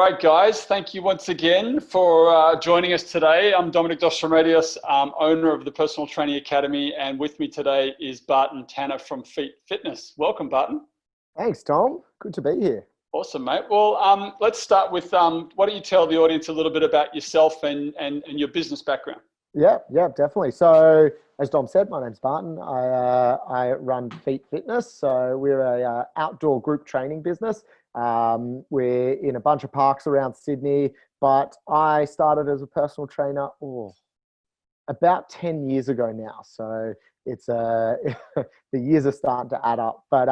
right, guys. Thank you once again for joining us today. I'm Dominic Dos Remedios, owner of the Personal Training Academy, and with me today is Barton Tanner from FEAT Fitness. Welcome, Barton. Thanks, Tom. Good to be here. Awesome, mate. Well, let's start with why don't you tell the audience a little bit about yourself and your business background? Yeah, definitely. So, as Dom said, my name's Barton. I run FEAT Fitness. So we're a outdoor group training business. We're in a bunch of parks around Sydney, but I started as a personal trainer about 10 years ago now. So it's the years are starting to add up. But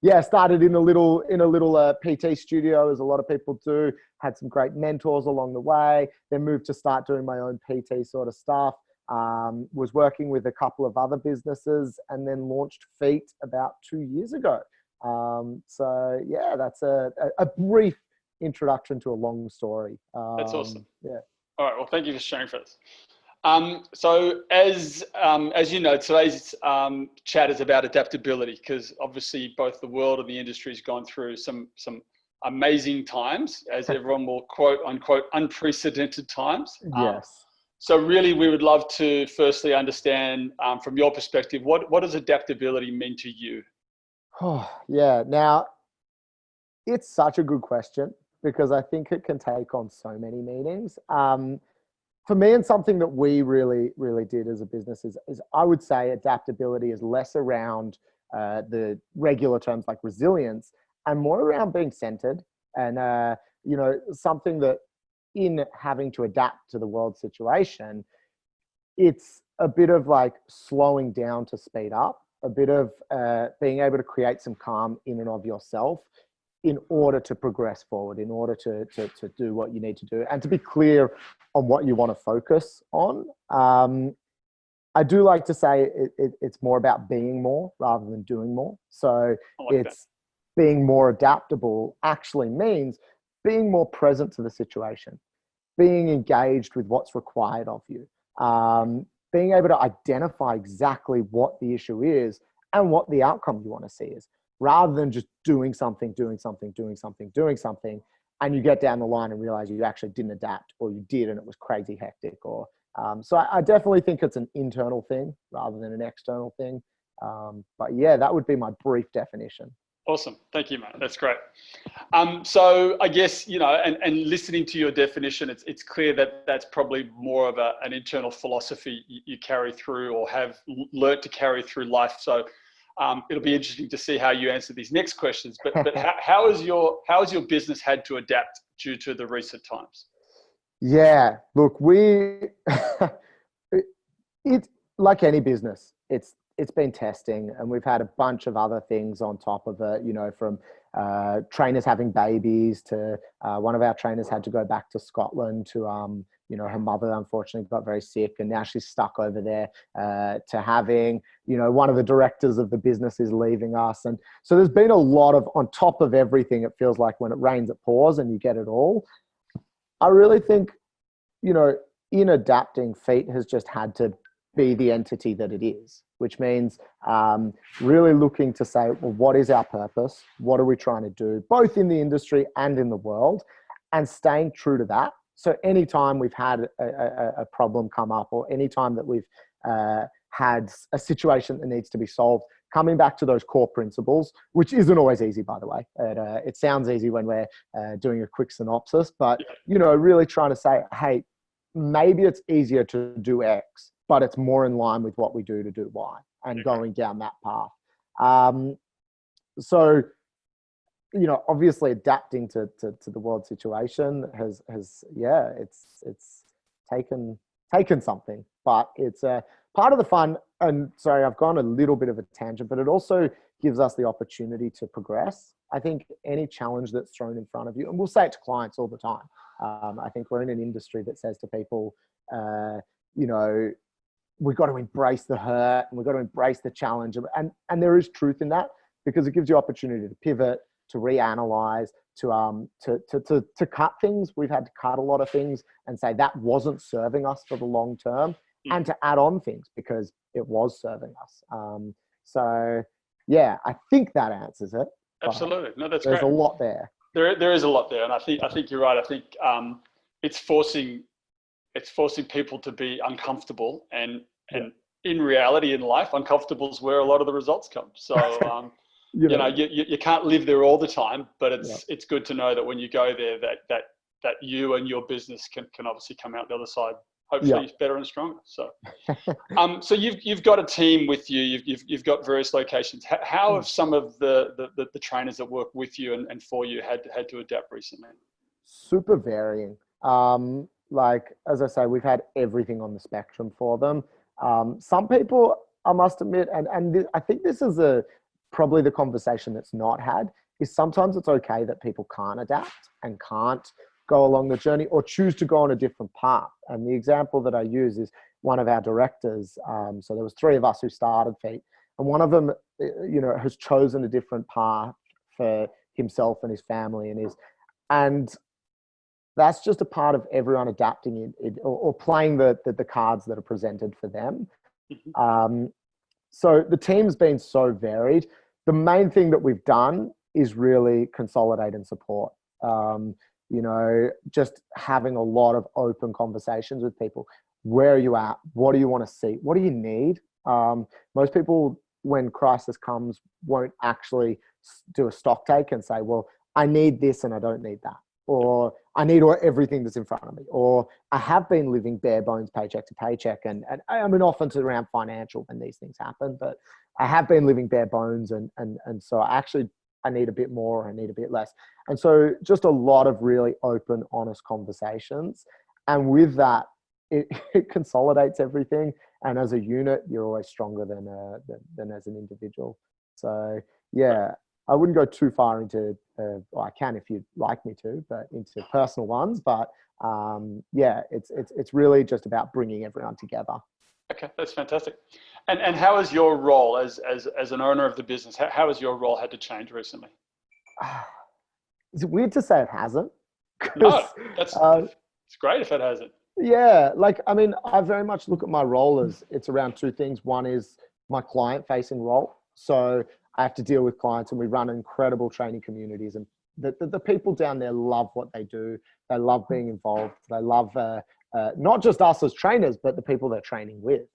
yeah, started in a little PT studio, as a lot of people do. Had some great mentors along the way. Then moved to start doing my own PT sort of stuff. Was working with a couple of other businesses, and then launched FEAT about 2 years ago. So yeah, that's a brief introduction to a long story. That's awesome. Yeah. All right. Well, thank you for sharing for us. So as you know, today's chat is about adaptability, because obviously both the world and the industry has gone through some amazing times, as everyone will quote unquote unprecedented times. Yes. So really, we would love to firstly understand from your perspective, what does adaptability mean to you? Oh, yeah. Now, it's such a good question because I think it can take on so many meanings. For me, and something that we really did as a business is I would say adaptability is less around the regular terms like resilience and more around being centered and, something that in having to adapt to the world situation, it's a bit of like slowing down to speed up, a bit of being able to create some calm in and of yourself in order to progress forward, in order to do what you need to do and to be clear on what you want to focus on. I do like to say it's more about being more rather than doing more. So it's being more adaptable actually means being more present to the situation, being engaged with what's required of you, being able to identify exactly what the issue is and what the outcome you want to see is, rather than just doing something, and you get down the line and realize you actually didn't adapt, or you did and it was crazy hectic. Or so I definitely think it's an internal thing rather than an external thing. But yeah, that would be my brief definition. Awesome. Thank you, mate. That's great. So I guess, and listening to your definition, it's clear that that's probably more of an internal philosophy you carry through or have learnt to carry through life. So it'll be interesting to see how you answer these next questions. But how has your business had to adapt due to the recent times? Yeah, look, it like any business, it's been testing, and we've had a bunch of other things on top of it, from trainers having babies to one of our trainers had to go back to Scotland to, her mother unfortunately got very sick and now she's stuck over there, to having, one of the directors of the business is leaving us. And so there's been a lot of, on top of everything, it feels like when it rains, it pours and you get it all. I really think, in adapting, FEAT has just had to be the entity that it is, which means really looking to say, well, what is our purpose? What are we trying to do, both in the industry and in the world, and staying true to that. So anytime we've had a problem come up, or anytime that we've had a situation that needs to be solved, coming back to those core principles, which isn't always easy, by the way. It sounds easy when we're doing a quick synopsis, but, really trying to say, hey, maybe it's easier to do X, but it's more in line with what we do to do Y, and going down that path. So, obviously adapting to the world situation has it's taken something, but it's a part of the fun. And sorry, I've gone a little bit of a tangent, but it also gives us the opportunity to progress. I think any challenge that's thrown in front of you, and we'll say it to clients all the time. I think we're in an industry that says to people, we've got to embrace the hurt and we've got to embrace the challenge. And there is truth in that, because it gives you opportunity to pivot, to reanalyze, to cut things. We've had to cut a lot of things and say that wasn't serving us for the long term, and to add on things because it was serving us. So yeah, I think that answers it. Absolutely. No, that's There's great. a lot there. there is a lot there, and I think you're right. I think it's forcing people to be uncomfortable, and in reality in life, uncomfortable is where a lot of the results come. So you know, you can't live there all the time, but it's good to know that when you go there, that you and your business can obviously come out the other side, hopefully better and stronger. So so you've got a team with you, you've got various locations. How have some of the trainers that work with you and for you had to adapt recently? Super varying. Like, as I say, we've had everything on the spectrum for them. Some people, I must admit, and I think this is probably the conversation that's not had, is sometimes it's okay that people can't adapt and can't go along the journey or choose to go on a different path. And the example that I use is one of our directors. So there was 3 of us who started FEAT, and one of them, you know, has chosen a different path for himself and his family and that's just a part of everyone adapting it or playing the cards that are presented for them. So the team's been so varied. The main thing that we've done is really consolidate and support. You know, just having a lot of open conversations with people. Where are you at? What do you want to see? What do you need? Most people, when crisis comes, won't actually do a stock take and say, well, I need this and I don't need that. Or I need everything that's in front of me. Or I have been living bare bones paycheck to paycheck. And I mean, often it's around financial when these things happen, but I have been living bare bones. And so I need a bit more, I need a bit less. And so just a lot of really open, honest conversations. And with that, it consolidates everything. And as a unit, you're always stronger than as an individual. So yeah, I wouldn't go too far into, well, I can if you'd like me to, but into personal ones. But yeah, it's really just about bringing everyone together. Okay, that's fantastic. And how has your role as an owner of the business, how has your role had to change recently? Is it weird to say it hasn't? No, it's great if it hasn't. Yeah, like, I mean, I very much look at my role as it's around 2 things. One is my client-facing role. So I have to deal with clients, and we run incredible training communities, and the people down there love what they do. They love being involved. They love not just us as trainers, but the people they're training with.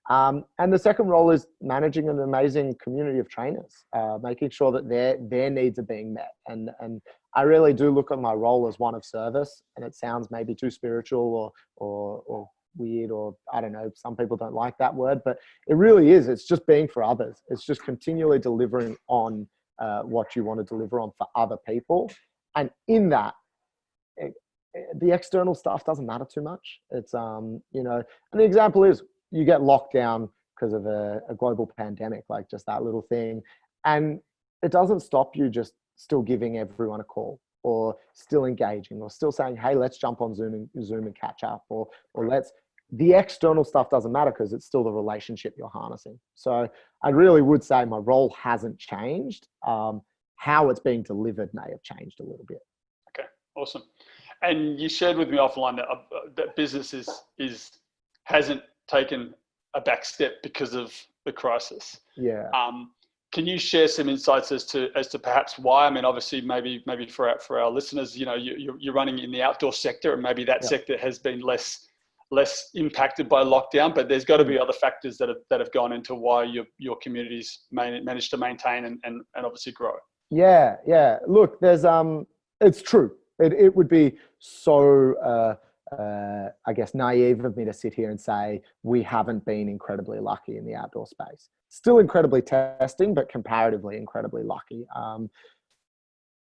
And the second role is managing an amazing community of trainers, making sure that their needs are being met. And I really do look at my role as one of service, and it sounds maybe too spiritual or weird, or I don't know, some people don't like that word, but it really is. It's just being for others. It's just continually delivering on what you want to deliver on for other people. And in that, the external stuff doesn't matter too much. It's, you know, and the example is you get locked down because of a global pandemic, like just that little thing. And it doesn't stop you just still giving everyone a call, or still engaging, or still saying, hey, let's jump on Zoom and catch up, or the external stuff doesn't matter because it's still the relationship you're harnessing. So I really would say my role hasn't changed. How it's being delivered may have changed a little bit. Okay, awesome. And you shared with me offline that business hasn't taken a back step because of the crisis. Yeah. Can you share some insights as to perhaps why? I mean, obviously, maybe for our listeners, you know, you're running in the outdoor sector, and maybe that sector has been less impacted by lockdown. But there's got to be other factors that have gone into why your communities managed to maintain and obviously grow. Yeah. Look, there's it's true. It would be so I guess naive of me to sit here and say we haven't been incredibly lucky in the outdoor space. Still incredibly testing, but comparatively incredibly lucky.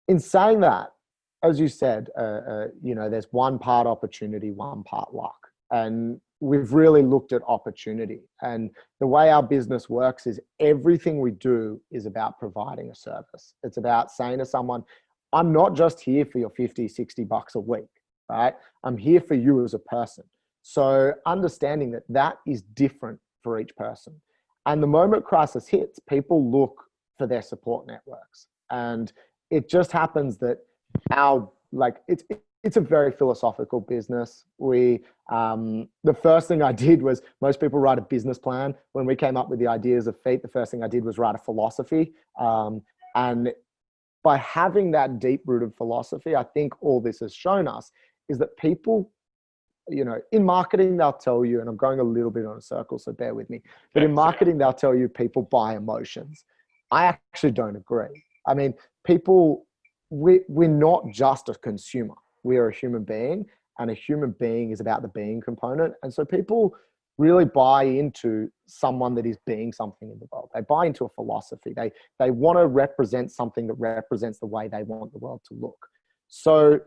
In saying that, as you said, you know, there's one part opportunity, one part luck. And we've really looked at opportunity. And the way our business works is everything we do is about providing a service. It's about saying to someone, I'm not just here for your 50, 60 bucks a week, right? I'm here for you as a person. So understanding that is different for each person. And the moment crisis hits, people look for their support networks. And it just happens that it's a very philosophical business. The first thing I did was, most people write a business plan. When we came up with the ideas of FEAT, the first thing I did was write a philosophy. And by having that deep-rooted philosophy, I think all this has shown us is that people, in marketing, they'll tell you, and I'm going a little bit on a circle, so bear with me, but in marketing, they'll tell you people buy emotions. I actually don't agree. I mean, we're not just a consumer. We are a human being, and a human being is about the being component. And so people really buy into someone that is being something in the world. They buy into a philosophy. They want to represent something that represents the way they want the world to look. So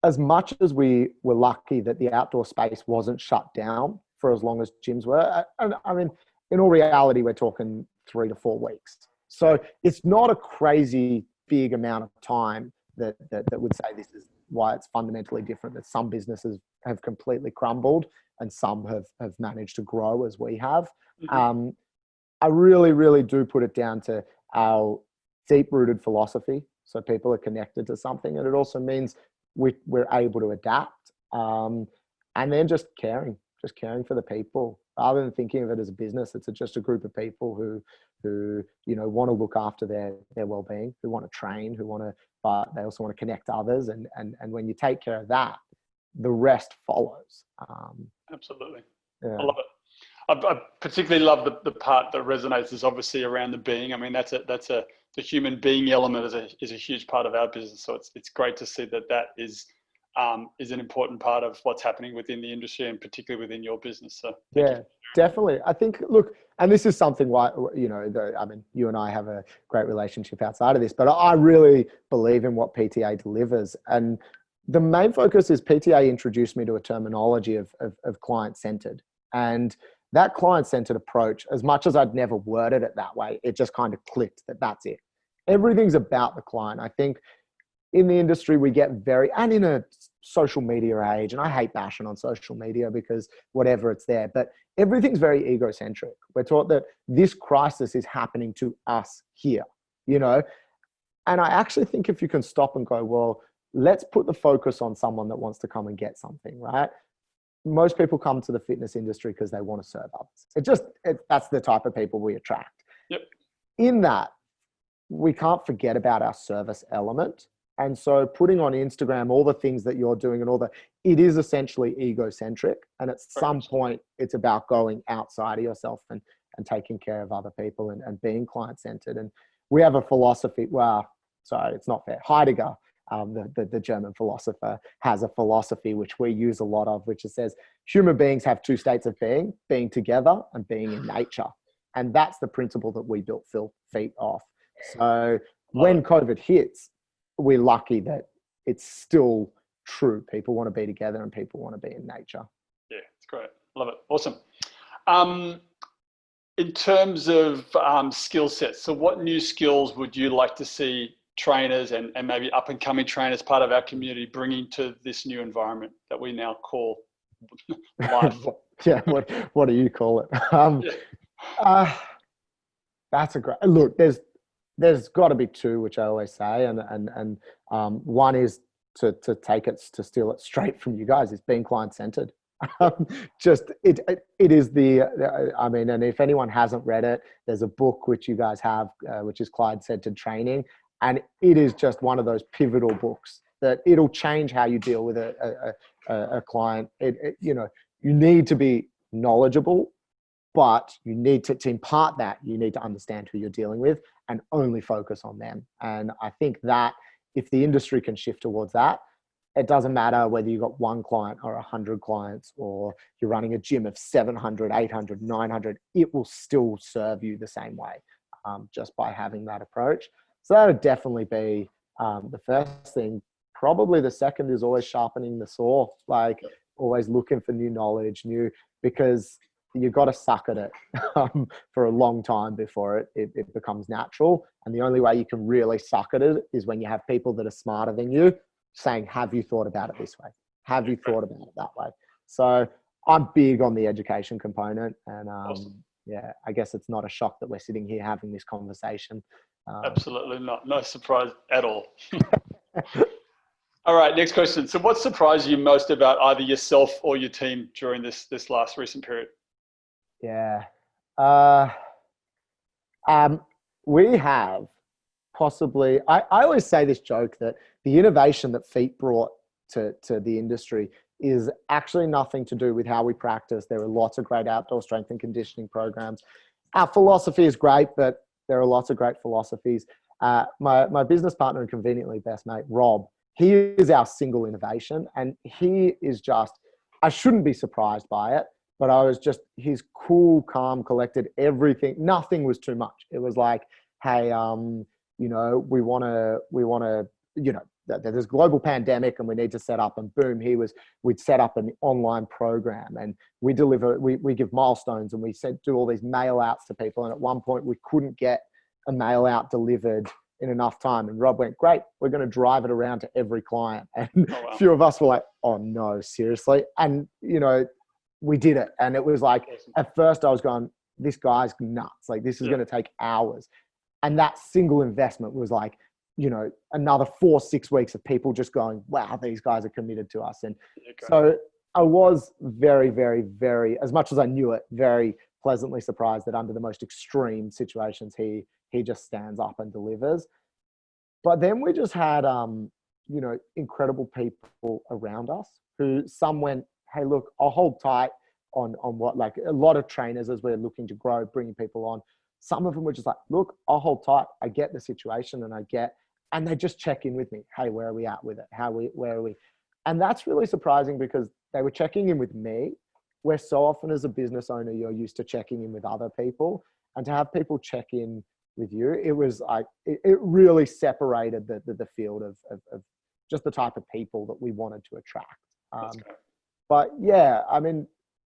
as much as we were lucky that the outdoor space wasn't shut down for as long as gyms were, and I mean, in all reality, we're talking 3 to 4 weeks. So it's not a crazy big amount of time that would say this is why it's fundamentally different, that some businesses have completely crumbled and some have managed to grow as we have. I really, really do put it down to our deep-rooted philosophy. So people are connected to something, and it also means we're able to adapt, and then just caring for the people rather than thinking of it as a business. It's just a group of people who want to look after their well-being, who want to train, but they also want to connect to others. And when you take care of that, the rest follows. Absolutely. Yeah. I love it. I particularly love the part that resonates is obviously around the being. I mean, the human being element is a huge part of our business. So it's great to see that is an important part of what's happening within the industry and particularly within your business. So yeah, definitely. I think, look, and this is something why, I mean, you and I have a great relationship outside of this, but I really believe in what PTA delivers. And the main focus is PTA introduced me to a terminology of client-centered. And that client-centered approach, as much as I'd never worded it that way, it just kind of clicked that that's it. Everything's about the client. I think in the industry, we get and in a social media age, and I hate bashing on social media because whatever, it's there, but everything's very egocentric. We're taught that this crisis is happening to us here, and I actually think if you can stop and go, well, let's put the focus on someone that wants to come and get something, right? Most people come to the fitness industry because they want to serve others. That's the type of people we attract. Yep. In that, we can't forget about our service element. And so putting on Instagram all the things that you're doing and it is essentially egocentric. And at some point, it's about going outside of yourself and taking care of other people and being client-centered. And we have a philosophy, it's not fair. Heidegger, the German philosopher, has a philosophy which we use a lot of, which it says human beings have 2 states of being together and being in nature. And that's the principle that we built FEAT off. So when COVID hits, we're lucky that it's still true. People want to be together and people want to be in nature. Yeah, it's great. Love it. Awesome. In terms of skill sets, so what new skills would you like to see trainers and maybe up and coming trainers, part of our community, bringing to this new environment that we now call life? Yeah, what do you call it? That's a great look. There's got to be 2, which I always say, and one is to steal it straight from you guys, is being client-centered. It is and if anyone hasn't read it, there's a book which you guys have, which is client-centered training, and it is just one of those pivotal books that it'll change how you deal with a client. You need to be knowledgeable, but you need to impart that. You need to understand who you're dealing with and only focus on them. And I think that if the industry can shift towards that, it doesn't matter whether you've got 1 client or 100 clients, or you're running a gym of 700, 800, 900, it will still serve you the same way, just by having that approach. So that would definitely be the first thing. Probably the second is always sharpening the saw, like always looking for new knowledge, because you've got to suck at it for a long time before it becomes natural. And the only way you can really suck at it is when you have people that are smarter than you saying, have you thought about it this way? Have you thought about it that way? So I'm big on the education component. And Awesome. Yeah, I guess it's not a shock that we're sitting here having this conversation. Absolutely not. No surprise at all. All right, next question. So what surprised you most about either yourself or your team during this last recent period? Yeah. We have possibly, I always say this joke that the innovation that FEAT brought to the industry is actually nothing to do with how we practice. There are lots of great outdoor strength and conditioning programs. Our philosophy is great, but there are lots of great philosophies. My business partner and conveniently best mate, Rob, he is our single innovation, and he is just, I shouldn't be surprised by it, but I was just, he's cool, calm, collected, everything. Nothing was too much. It was like, hey, you know, we want to, you know, there's a global pandemic and we need to set up, and boom, we'd set up an online program, and we give milestones, and we do all these mail outs to people. And at one point we couldn't get a mail out delivered in enough time. And Rob went, great, we're going to drive it around to every client. And a few of us were like, oh no, seriously? And, you know, we did it. And it was like, at first I was going, this guy's nuts. Like, this is going to take hours. And that single investment was like, you know, another 4-6 weeks of people just going, wow, these guys are committed to us. And so I was very, very, very, as much as I knew it, very pleasantly surprised that under the most extreme situations, he just stands up and delivers. But then we just had, you know, incredible people around us who some went, hey, look, I'll hold tight on what, like a lot of trainers as we're looking to grow, bringing people on. Some of them were just like, look, I'll hold tight. I get the situation and they just check in with me. Hey, where are we at with it? Where are we? And that's really surprising because they were checking in with me, where so often as a business owner, you're used to checking in with other people, and to have people check in with you, it was like, it really separated the field of just the type of people that we wanted to attract. But yeah, I mean,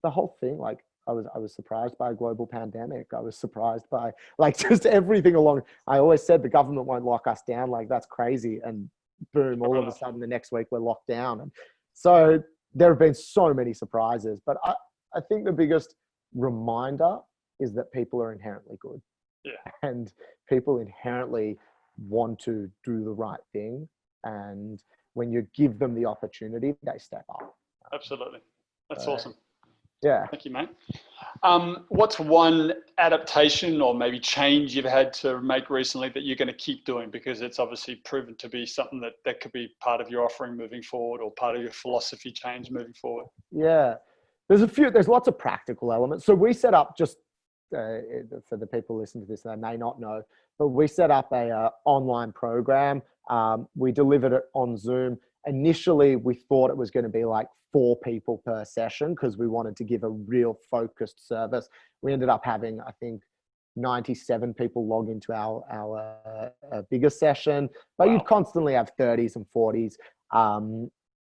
the whole thing, like, I was surprised by a global pandemic. I was surprised by like just everything along. I always said the government won't lock us down. Like, that's crazy. And boom, all of a sudden the next week we're locked down. And so there have been so many surprises, but I think the biggest reminder is that people are inherently good. Yeah. And people inherently want to do the right thing. And when you give them the opportunity, they step up. Absolutely. That's awesome. Yeah. Thank you, mate. What's one adaptation or maybe change you've had to make recently that you're going to keep doing, because it's obviously proven to be something that could be part of your offering moving forward, or part of your philosophy change moving forward? Yeah. There's lots of practical elements. So we set up, just for the people listening to this, they may not know, but we set up a online program. We delivered it on Zoom. Initially, we thought it was going to be like 4 people per session because we wanted to give a real focused service. We ended up having, I think, 97 people log into our biggest session, but you'd constantly have 30s and 40s.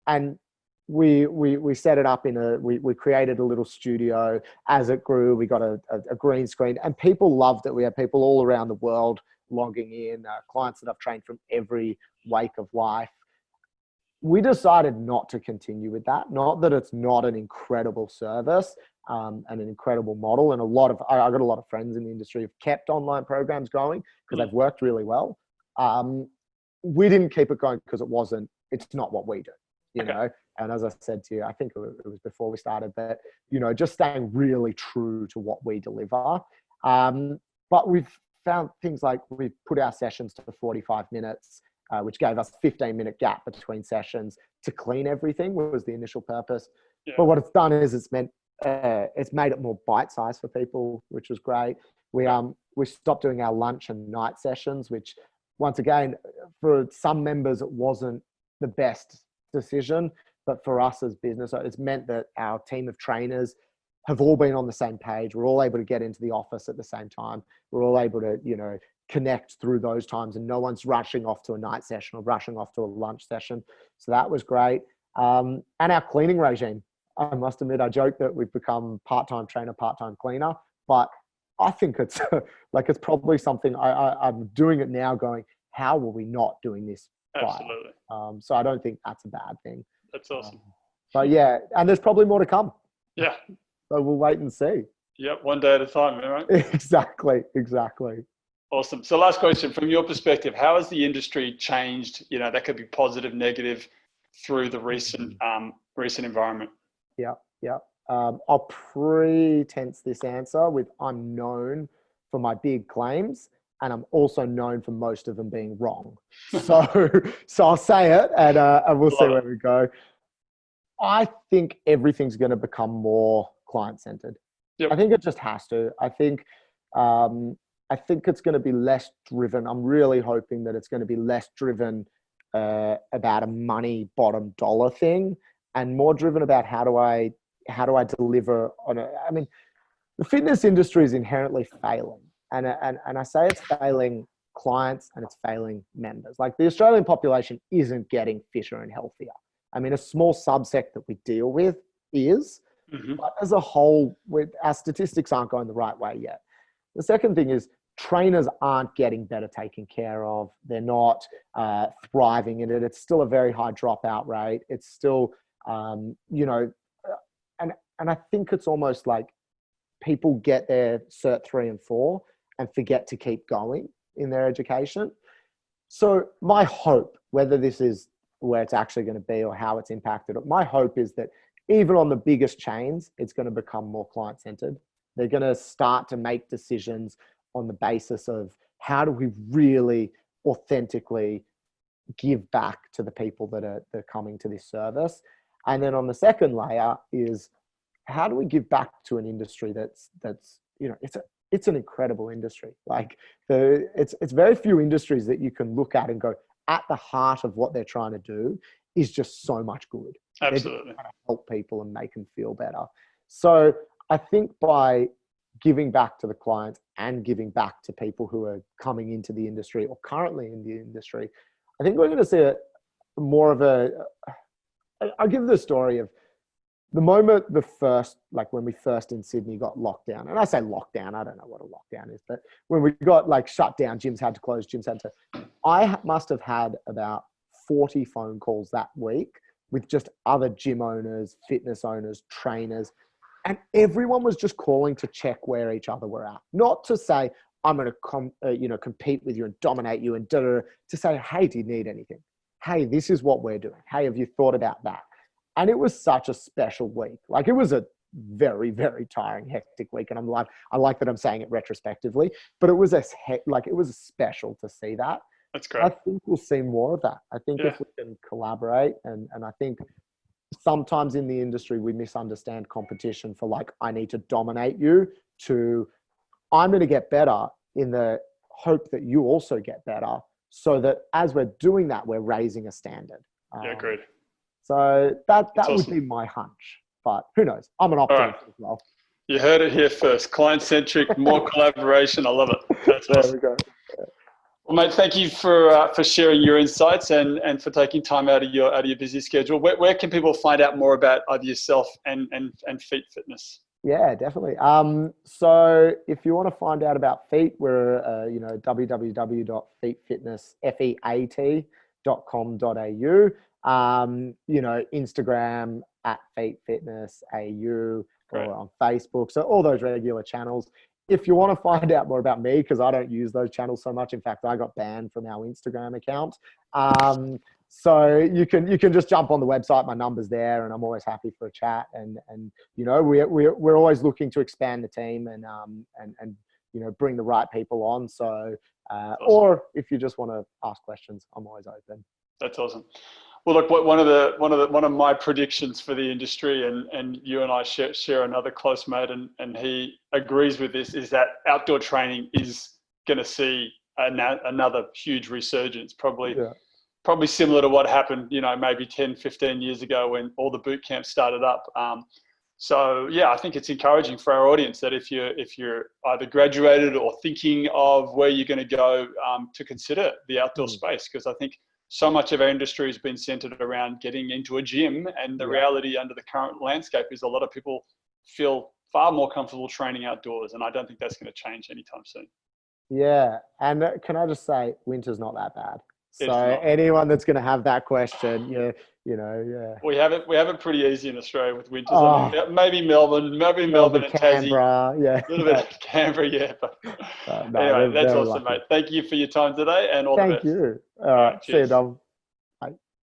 And we set it up we created a little studio. As it grew, we got a green screen, and people loved it. We had people all around the world logging in, clients that I've trained from every wake of life. We decided not to continue with that. Not that it's not an incredible service and an incredible model. And I got a lot of friends in the industry who've kept online programs going because they've worked really well. We didn't keep it going because it's not what we do, you know? And as I said to you, I think it was before we started, but, you know, just staying really true to what we deliver. But we've found things like we've put our sessions to 45 minutes, which gave us 15-minute gap between sessions to clean everything, was the initial purpose. Yeah. But what it's done is it's made it more bite-sized for people, which was great. We stopped doing our lunch and night sessions, which once again, for some members, it wasn't the best decision, but for us as business, it's meant that our team of trainers have all been on the same page. We're all able to get into the office at the same time. We're all able to, you know, connect through those times, and no one's rushing off to a night session or rushing off to a lunch session. So that was great. And our cleaning regime, I must admit, I joke that we've become part-time trainer, part-time cleaner, but I think it's like, it's probably something I'm doing it now going, how were we not doing this? Absolutely. So I don't think that's a bad thing. That's awesome. But yeah, and there's probably more to come. Yeah. So we'll wait and see. Yep. One day at a time, right? Exactly. Awesome. So last question, from your perspective, how has the industry changed? You know, that could be positive, negative, through the recent environment. Yeah. I'll pretense this answer with I'm known for my big claims. and I'm also known for most of them being wrong. So, so I'll say it, and we'll see where we go. I think everything's going to become more client-centered. Yep. I think it just has to. I think it's going to be less driven. I'm really hoping that it's going to be less driven about a money bottom dollar thing, and more driven about how do I deliver on a. I mean, the fitness industry is inherently failing, and I say it's failing clients and it's failing members. Like, the Australian population isn't getting fitter and healthier. I mean, a small subset that we deal with is, but as a whole, our statistics aren't going the right way yet. The second thing is, trainers aren't getting better taken care of. They're not thriving in it. It's still a very high dropout rate. It's still, you know, and I think it's almost like people get their Cert 3 and 4 and forget to keep going in their education. So my hope, whether this is where it's actually going to be or how it's impacted, my hope is that even on the biggest chains, it's going to become more client-centered. They're going to start to make decisions on the basis of how do we really authentically give back to the people that are coming to this service. And then on the second layer is, how do we give back to an industry that's you know, it's an incredible industry. Like, it's very few industries that you can look at and go, at the heart of what they're trying to do is just so much good. Absolutely. They're trying to help people and make them feel better. So I think by giving back to the clients and giving back to people who are coming into the industry or currently in the industry, I think we're going to see more of a. I'll give the story of the moment when we first in Sydney got locked down. And I say lockdown, I don't know what a lockdown is, but when we got like shut down, gyms had to close, I must have had about 40 phone calls that week with just other gym owners, fitness owners, trainers, and everyone was just calling to check where each other were at. Not to say, I'm going to compete with you and dominate you, and to say, hey, do you need anything? Hey, this is what we're doing. Hey, have you thought about that? And it was such a special week. Like, it was a very, very tiring, hectic week. And I like that I'm saying it retrospectively, but it was it was special to see that. That's great. I think we'll see more of that. I think if we can collaborate, and I think sometimes in the industry, we misunderstand competition for like, I need to dominate you, to I'm going to get better in the hope that you also get better, so that as we're doing that, we're raising a standard. Yeah, agreed. So that awesome. would be my hunch, but who knows? I'm an optimist as well. You heard it here first. Client-centric, more collaboration. I love it. That's awesome. There we go. Yeah. Well, mate, thank you for sharing your insights and for taking time out of your busy schedule. Where can people find out more about either yourself and FEAT Fitness? Yeah, definitely. So if you want to find out about FEAT, we're www.featfitness.com.au. Instagram at FEAT Fitness AU, or on Facebook. So all those regular channels. If you want to find out more about me, because I don't use those channels so much. In fact, I got banned from our Instagram account. So you can just jump on the website. My number's there, and I'm always happy for a chat. And we're always looking to expand the team and bring the right people on. So awesome. Or if you just want to ask questions, I'm always open. That's awesome. Well, look, one of my predictions for the industry, and you and I share another close mate, and he agrees with this, is that outdoor training is going to see another huge resurgence, probably similar to what happened, maybe 10, 15 years ago when all the boot camps started up. So yeah, I think it's encouraging for our audience that if you're either graduated or thinking of where you're going to go, to consider the outdoor space, because I think so much of our industry has been centered around getting into a gym, and the reality under the current landscape is a lot of people feel far more comfortable training outdoors, and I don't think that's going to change anytime soon. Yeah, and can I just say, winter's not that bad. So anyone that's going to have that question, we have it pretty easy in Australia with winters. I mean, maybe Melbourne and Canberra, Tassie, a little bit of Canberra, but anyway, that's awesome, mate. Thank you for your time today, and all the best. Thank you. All right, see you, Dom.